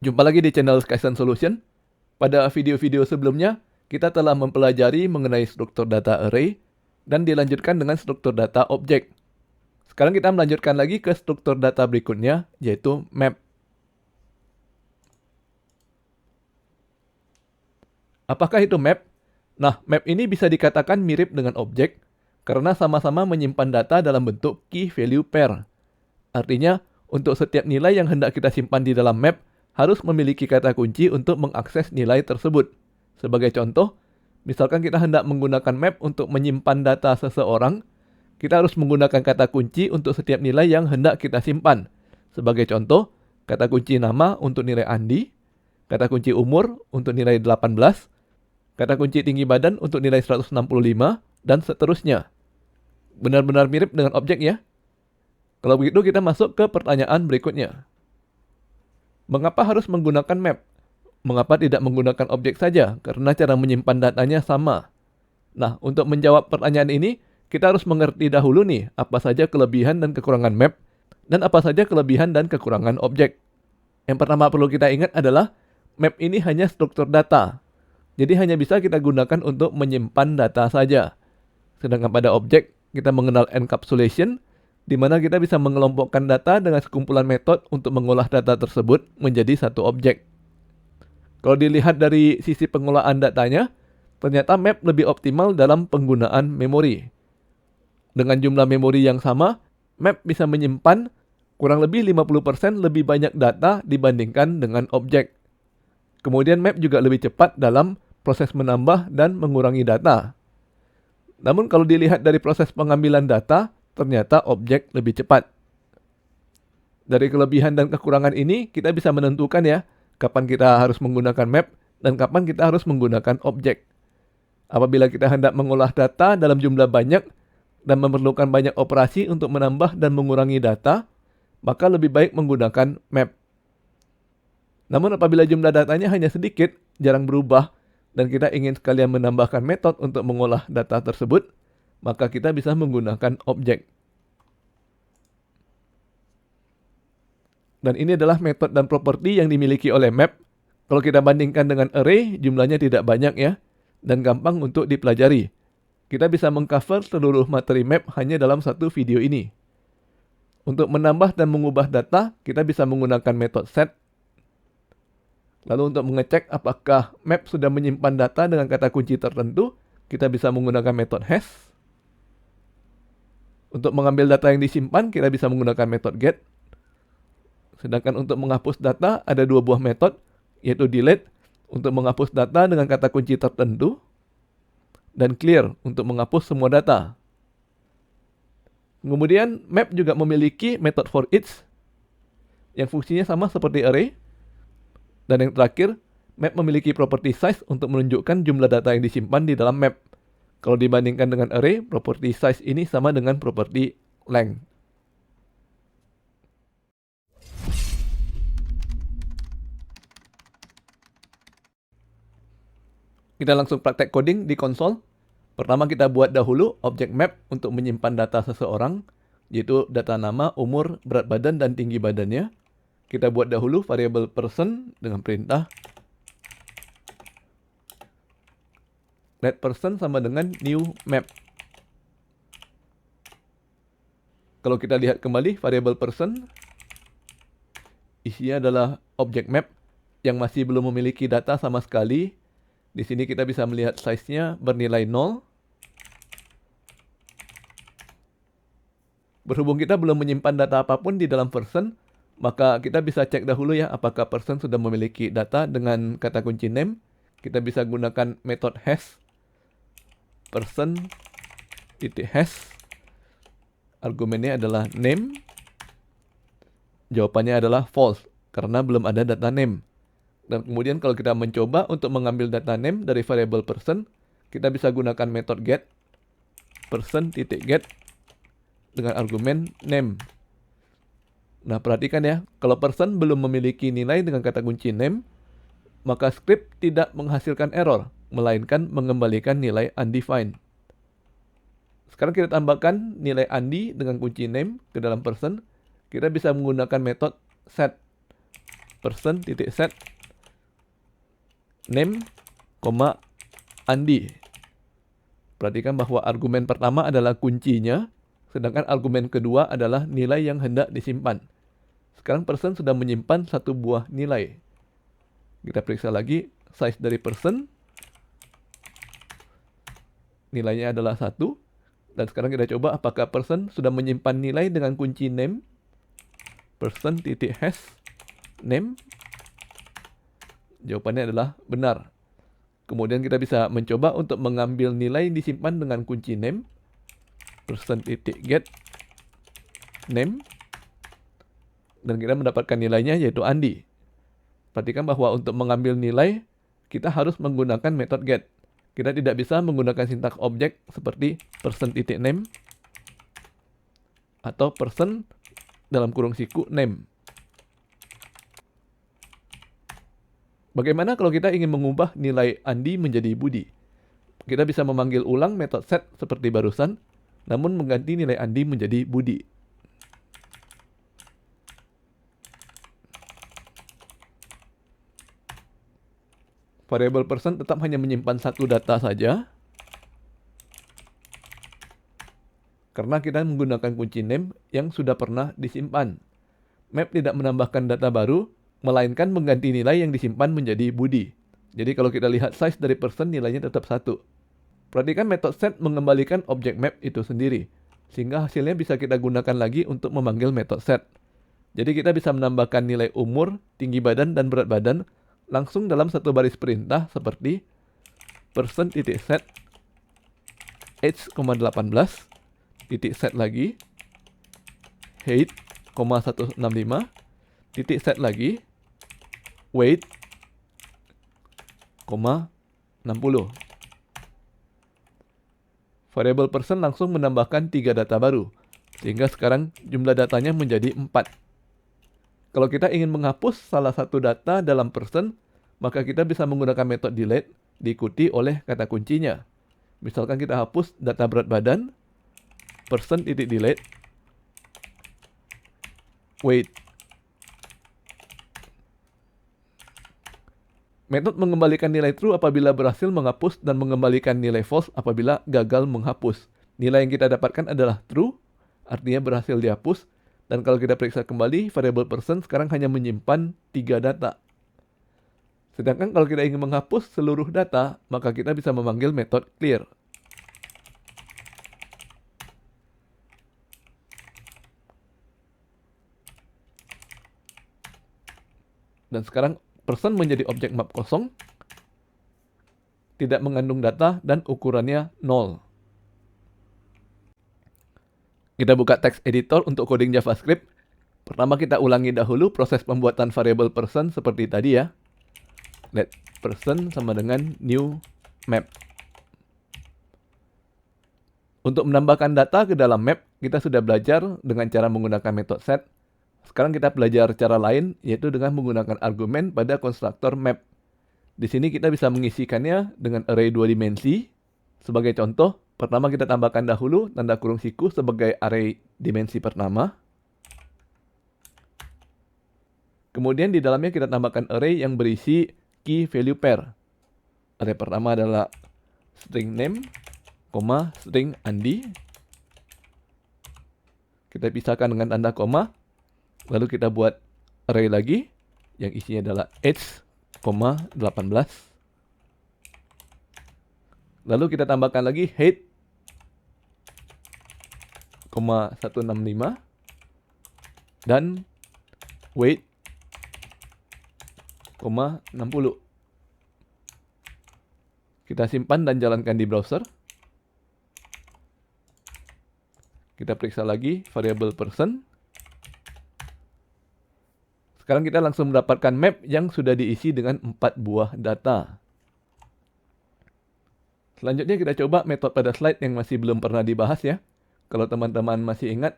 Jumpa lagi di channel Skysen Solution. Pada video-video sebelumnya, kita telah mempelajari mengenai struktur data array dan dilanjutkan dengan struktur data objek. Sekarang kita melanjutkan lagi ke struktur data berikutnya, yaitu map. Apakah itu map? Nah, map ini bisa dikatakan mirip dengan objek karena sama-sama menyimpan data dalam bentuk key value pair. Artinya, untuk setiap nilai yang hendak kita simpan di dalam map, harus memiliki kata kunci untuk mengakses nilai tersebut. Sebagai contoh, misalkan kita hendak menggunakan map untuk menyimpan data seseorang, kita harus menggunakan kata kunci untuk setiap nilai yang hendak kita simpan. Sebagai contoh, kata kunci nama untuk nilai Andi, kata kunci umur untuk nilai 18, kata kunci tinggi badan untuk nilai 165, dan seterusnya. Benar-benar mirip dengan objek ya? Kalau begitu kita masuk ke pertanyaan berikutnya. Mengapa harus menggunakan map? Mengapa tidak menggunakan objek saja? Karena cara menyimpan datanya sama. Nah, untuk menjawab pertanyaan ini, kita harus mengerti dahulu nih apa saja kelebihan dan kekurangan map, dan apa saja kelebihan dan kekurangan objek. Yang pertama perlu kita ingat adalah, map ini hanya struktur data. Jadi hanya bisa kita gunakan untuk menyimpan data saja. Sedangkan pada objek, kita mengenal encapsulation, di mana kita bisa mengelompokkan data dengan sekumpulan metode untuk mengolah data tersebut menjadi satu objek. Kalau dilihat dari sisi pengolahan datanya, ternyata map lebih optimal dalam penggunaan memori. Dengan jumlah memori yang sama, map bisa menyimpan kurang lebih 50% lebih banyak data dibandingkan dengan objek. Kemudian map juga lebih cepat dalam proses menambah dan mengurangi data. Namun kalau dilihat dari proses pengambilan data, ternyata objek lebih cepat. Dari kelebihan dan kekurangan ini, kita bisa menentukan ya, kapan kita harus menggunakan map dan kapan kita harus menggunakan objek. Apabila kita hendak mengolah data dalam jumlah banyak dan memerlukan banyak operasi untuk menambah dan mengurangi data, maka lebih baik menggunakan map. Namun apabila jumlah datanya hanya sedikit, jarang berubah, dan kita ingin sekalian menambahkan metode untuk mengolah data tersebut, maka kita bisa menggunakan objek. Dan ini adalah metode dan properti yang dimiliki oleh map. Kalau kita bandingkan dengan array, jumlahnya tidak banyak ya, dan gampang untuk dipelajari. Kita bisa mengcover seluruh materi map hanya dalam satu video ini. Untuk menambah dan mengubah data, kita bisa menggunakan metode set. Lalu untuk mengecek apakah map sudah menyimpan data dengan kata kunci tertentu, kita bisa menggunakan metode hash. Untuk mengambil data yang disimpan, kita bisa menggunakan metode get. Sedangkan untuk menghapus data, ada dua buah metode, yaitu delete untuk menghapus data dengan kata kunci tertentu, dan clear untuk menghapus semua data. Kemudian, map juga memiliki metode for each, yang fungsinya sama seperti array. Dan yang terakhir, map memiliki property size untuk menunjukkan jumlah data yang disimpan di dalam map. Kalau dibandingkan dengan array, property size ini sama dengan property length. Kita langsung praktek coding di konsol. Pertama kita buat dahulu objek map untuk menyimpan data seseorang, yaitu data nama, umur, berat badan, dan tinggi badannya. Kita buat dahulu variabel person dengan perintah let person sama dengan new map. Kalau kita lihat kembali variabel person, isinya adalah objek map yang masih belum memiliki data sama sekali. Di sini kita bisa melihat size-nya bernilai 0. Berhubung kita belum menyimpan data apapun di dalam person, maka kita bisa cek dahulu ya apakah person sudah memiliki data dengan kata kunci name. Kita bisa gunakan metode hash person.hash. Argumennya adalah name. Jawabannya adalah false karena belum ada data name. Dan kemudian kalau kita mencoba untuk mengambil data name dari variabel person, kita bisa gunakan metode get person.get dengan argumen name. Nah, perhatikan ya, kalau person belum memiliki nilai dengan kata kunci name, maka script tidak menghasilkan error, melainkan mengembalikan nilai undefined. Sekarang kita tambahkan nilai Andi dengan kunci name ke dalam person. Kita bisa menggunakan metode set person.set name, Andi. Perhatikan bahwa argumen pertama adalah kuncinya, sedangkan argumen kedua adalah nilai yang hendak disimpan. Sekarang person sudah menyimpan satu buah nilai. Kita periksa lagi size dari person. Nilainya adalah 1. Dan sekarang kita coba apakah person sudah menyimpan nilai dengan kunci name. Person.has name. Jawabannya adalah benar. Kemudian kita bisa mencoba untuk mengambil nilai yang disimpan dengan kunci name. Person.get name. Dan kita mendapatkan nilainya yaitu Andi. Perhatikan bahwa untuk mengambil nilai, kita harus menggunakan metode get. Kita tidak bisa menggunakan sintaks objek seperti person.name atau person dalam kurung siku name. Bagaimana kalau kita ingin mengubah nilai Andi menjadi Budi? Kita bisa memanggil ulang metode set seperti barusan, namun mengganti nilai Andi menjadi Budi. Variabel person tetap hanya menyimpan satu data saja, karena kita menggunakan kunci name yang sudah pernah disimpan. Map tidak menambahkan data baru, melainkan mengganti nilai yang disimpan menjadi Budi. Jadi kalau kita lihat size dari person, nilainya tetap 1. Perhatikan metode set mengembalikan objek map itu sendiri, sehingga hasilnya bisa kita gunakan lagi untuk memanggil metode set. Jadi kita bisa menambahkan nilai umur, tinggi badan, dan berat badan langsung dalam satu baris perintah seperti person.set age,18, set lagi, height, 165, set lagi, weight, 60. Variabel person langsung menambahkan 3 data baru, sehingga sekarang jumlah datanya menjadi 4. Kalau kita ingin menghapus salah satu data dalam person, maka kita bisa menggunakan metode delete diikuti oleh kata kuncinya. Misalkan kita hapus data berat badan, person.delete, weight. Metode mengembalikan nilai true apabila berhasil menghapus dan mengembalikan nilai false apabila gagal menghapus. Nilai yang kita dapatkan adalah true, artinya berhasil dihapus. Dan kalau kita periksa kembali, variabel person sekarang hanya menyimpan 3 data. Sedangkan kalau kita ingin menghapus seluruh data, maka kita bisa memanggil metode clear. Dan sekarang person menjadi objek map kosong, tidak mengandung data, dan ukurannya 0. Kita buka text editor untuk coding JavaScript. Pertama kita ulangi dahulu proses pembuatan variabel person seperti tadi ya. Let person sama dengan new map. Untuk menambahkan data ke dalam map, kita sudah belajar dengan cara menggunakan metode set. Sekarang kita belajar cara lain, yaitu dengan menggunakan argumen pada konstruktor map. Di sini kita bisa mengisikannya dengan array 2 dimensi. Sebagai contoh, pertama kita tambahkan dahulu tanda kurung siku sebagai array dimensi pertama. Kemudian di dalamnya kita tambahkan array yang berisi key value pair. Array pertama adalah string name, string Andi. Kita pisahkan dengan tanda koma. Lalu kita buat array lagi yang isinya adalah age, 18. Lalu kita tambahkan lagi height, 165 dan weight, 60. Kita simpan dan jalankan di browser. Kita periksa lagi variabel person. Sekarang kita langsung mendapatkan map yang sudah diisi dengan 4 buah data. Selanjutnya kita coba metode pada slide yang masih belum pernah dibahas ya. Kalau teman-teman masih ingat,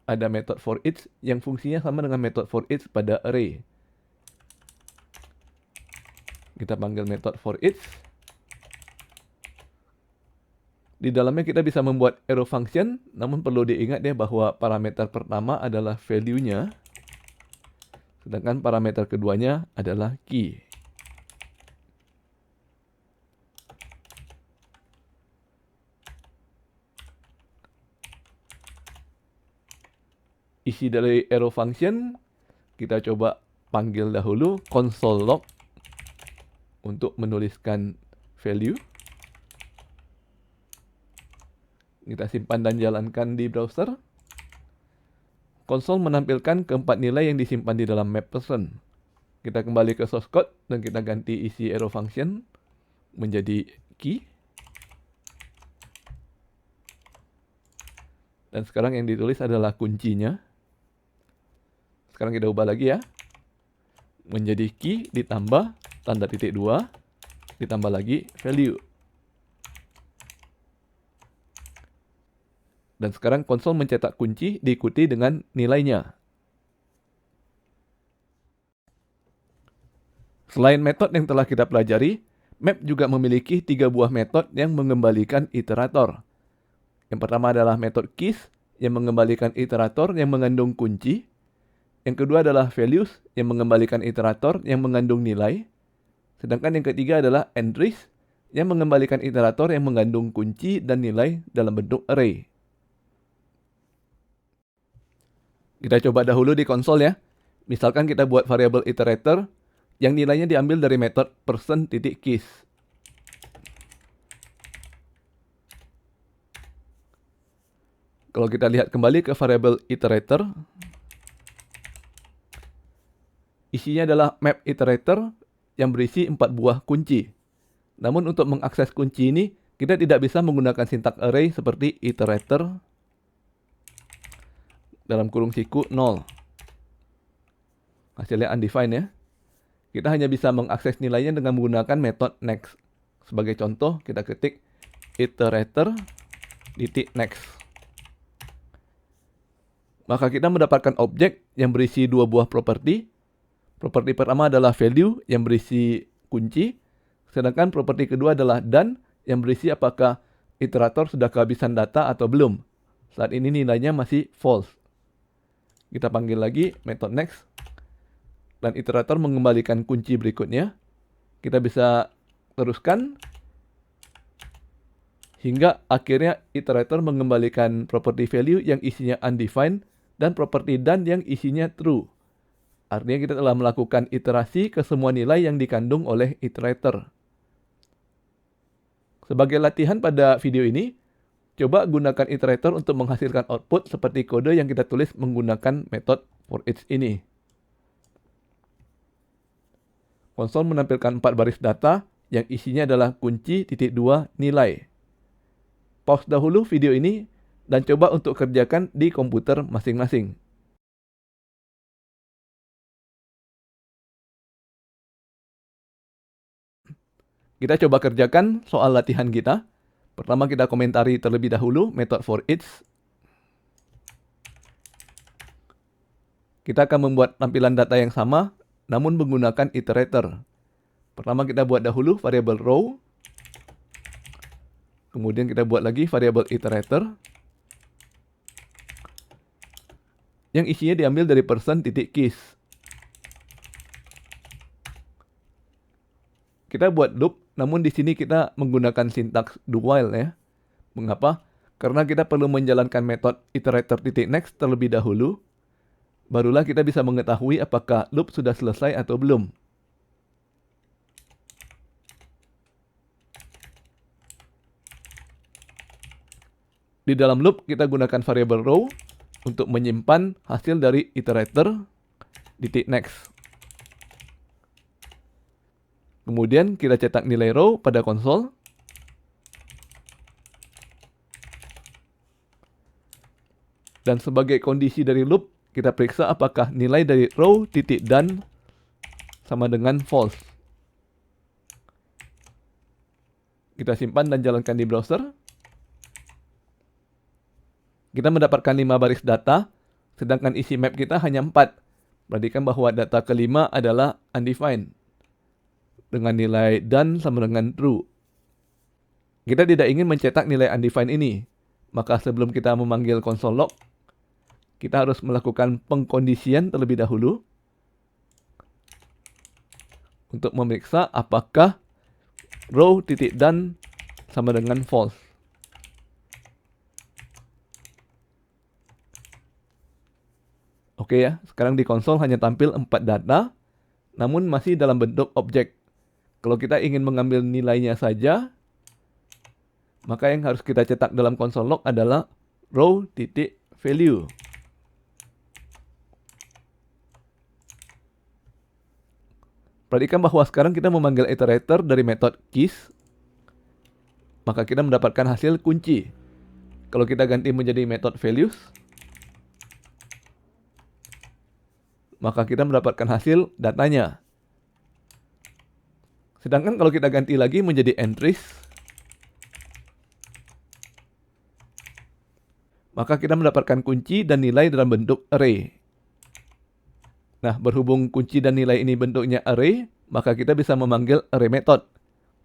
ada metode for each yang fungsinya sama dengan metode for each pada array. Kita panggil metode for each. Di dalamnya kita bisa membuat arrow function, namun perlu diingat ya bahwa parameter pertama adalah value-nya. Sedangkan parameter keduanya adalah key. Isi dari arrow function, kita coba panggil dahulu console log untuk menuliskan value. Kita simpan dan jalankan di browser. Konsol menampilkan keempat nilai yang disimpan di dalam map person. Kita kembali ke source code dan kita ganti isi arrow function menjadi key. Dan sekarang yang ditulis adalah kuncinya. Sekarang kita ubah lagi ya. Menjadi key ditambah tanda titik 2, ditambah lagi value. Dan sekarang konsol mencetak kunci diikuti dengan nilainya. Selain metode yang telah kita pelajari, map juga memiliki 3 buah metode yang mengembalikan iterator. Yang pertama adalah metode keys yang mengembalikan iterator yang mengandung kunci. Yang kedua adalah values yang mengembalikan iterator yang mengandung nilai. Sedangkan yang ketiga adalah entries yang mengembalikan iterator yang mengandung kunci dan nilai dalam bentuk array. Kita coba dahulu di konsol ya. Misalkan kita buat variabel iterator yang nilainya diambil dari metode person.keys. Kalau kita lihat kembali ke variabel iterator, isinya adalah map iterator yang berisi 4 buah kunci. Namun untuk mengakses kunci ini, kita tidak bisa menggunakan sintak array seperti iterator dalam kurung siku 0. Hasilnya undefined ya. Kita hanya bisa mengakses nilainya dengan menggunakan metode next. Sebagai contoh, kita ketik iterator.next. Maka kita mendapatkan objek yang berisi 2 buah properti. Properti pertama adalah value yang berisi kunci, sedangkan properti kedua adalah done yang berisi apakah iterator sudah kehabisan data atau belum. Saat ini nilainya masih false. Kita panggil lagi metode next, dan iterator mengembalikan kunci berikutnya. Kita bisa teruskan hingga akhirnya iterator mengembalikan property value yang isinya undefined dan property done yang isinya true. Artinya kita telah melakukan iterasi ke semua nilai yang dikandung oleh iterator. Sebagai latihan pada video ini, coba gunakan iterator untuk menghasilkan output seperti kode yang kita tulis menggunakan metode for each ini. Konsol menampilkan 4 baris data yang isinya adalah kunci titik 2 nilai. Pause dahulu video ini dan coba untuk kerjakan di komputer masing-masing. Kita coba kerjakan soal latihan kita. Pertama kita komentari terlebih dahulu metode for each. Kita akan membuat tampilan data yang sama namun menggunakan iterator. Pertama kita buat dahulu variabel row. Kemudian kita buat lagi variabel iterator yang isinya diambil dari person.keys. Kita buat loop, namun di sini kita menggunakan sintaks do while ya. Mengapa? Karena kita perlu menjalankan metode iterator.next terlebih dahulu. Barulah kita bisa mengetahui apakah loop sudah selesai atau belum. Di dalam loop kita gunakan variabel row untuk menyimpan hasil dari iterator.next. Kemudian kita cetak nilai row pada konsol. Dan sebagai kondisi dari loop, kita periksa apakah nilai dari row.done sama dengan false. Kita simpan dan jalankan di browser. Kita mendapatkan 5 baris data, sedangkan isi map kita hanya 4. Perhatikan bahwa data kelima adalah undefined, dengan nilai done sama dengan true. Kita tidak ingin mencetak nilai undefined ini, maka sebelum kita memanggil console log, kita harus melakukan pengkondisian terlebih dahulu. untuk memeriksa apakah row titik dan sama dengan false. Oke ya, sekarang di konsol hanya tampil 4 data, namun masih dalam bentuk objek. Kalau kita ingin mengambil nilainya saja, maka yang harus kita cetak dalam konsol log adalah row titik value. Perhatikan bahwa sekarang kita memanggil iterator dari metode keys, maka kita mendapatkan hasil kunci. Kalau kita ganti menjadi metode values, maka kita mendapatkan hasil datanya. Sedangkan kalau kita ganti lagi menjadi entries, maka kita mendapatkan kunci dan nilai dalam bentuk array. Nah, berhubung kunci dan nilai ini bentuknya array, maka kita bisa memanggil array method.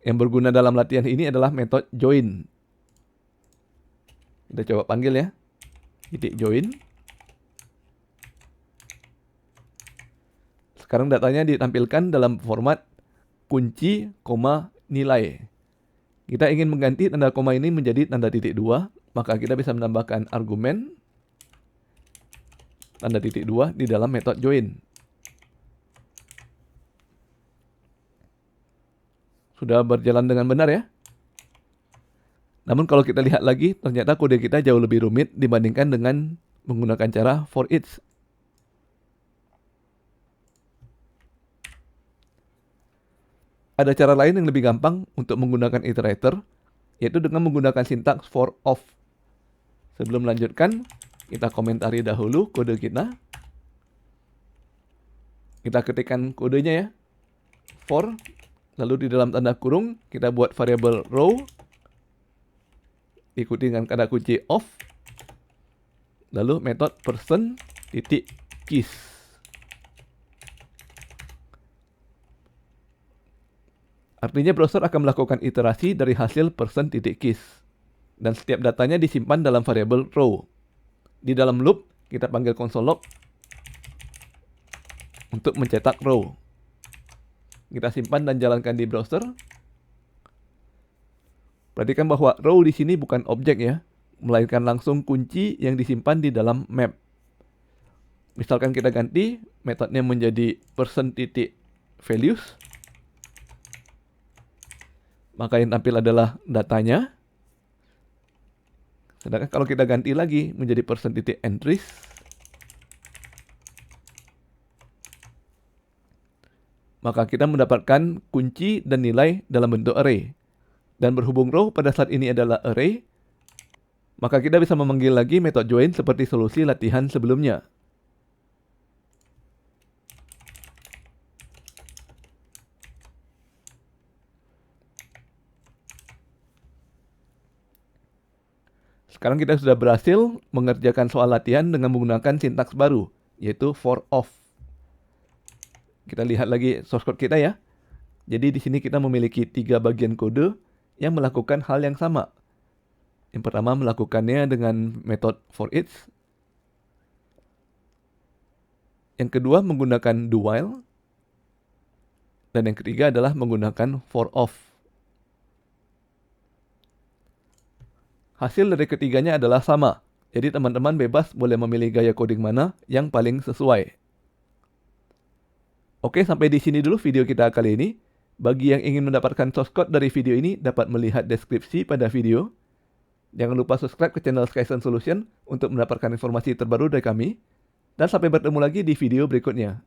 Yang berguna dalam latihan ini adalah metode join. Kita coba panggil ya. Titik join. Sekarang datanya ditampilkan dalam format kunci, koma, nilai. Kita ingin mengganti tanda koma ini menjadi tanda titik 2, maka kita bisa menambahkan argumen tanda titik 2 di dalam metode join. Sudah berjalan dengan benar ya. Namun kalau kita lihat lagi, ternyata kode kita jauh lebih rumit dibandingkan dengan menggunakan cara for each. Ada cara lain yang lebih gampang untuk menggunakan iterator, yaitu dengan menggunakan sintaks for of. Sebelum melanjutkan, kita komentari dahulu kode kita. Kita ketikkan kodenya ya. For, lalu di dalam tanda kurung, kita buat variabel row, ikuti dengan kata kunci of, lalu metode person titik keys. Artinya browser akan melakukan iterasi dari hasil person titik keys. Dan setiap datanya disimpan dalam variabel row. Di dalam loop, kita panggil console log untuk mencetak row. Kita simpan dan jalankan di browser. Perhatikan bahwa row di sini bukan objek ya, melainkan langsung kunci yang disimpan di dalam map. Misalkan kita ganti metodenya menjadi person titik values, maka yang tampil adalah datanya. Sedangkan kalau kita ganti lagi menjadi person titik entries, maka kita mendapatkan kunci dan nilai dalam bentuk array. Dan berhubung row pada saat ini adalah array, maka kita bisa memanggil lagi metode join seperti solusi latihan sebelumnya. Sekarang kita sudah berhasil mengerjakan soal latihan dengan menggunakan sintaks baru, yaitu for of. Kita lihat lagi source code kita ya. Jadi di sini kita memiliki 3 bagian kode yang melakukan hal yang sama. Yang pertama melakukannya dengan metode for each. Yang kedua menggunakan do while. Dan yang ketiga adalah menggunakan for of. Hasil dari ketiganya adalah sama. Jadi teman-teman bebas boleh memilih gaya coding mana yang paling sesuai. Oke, sampai di sini dulu video kita kali ini. Bagi yang ingin mendapatkan source code dari video ini dapat melihat deskripsi pada video. Jangan lupa subscribe ke channel Skysen Solution untuk mendapatkan informasi terbaru dari kami. Dan sampai bertemu lagi di video berikutnya.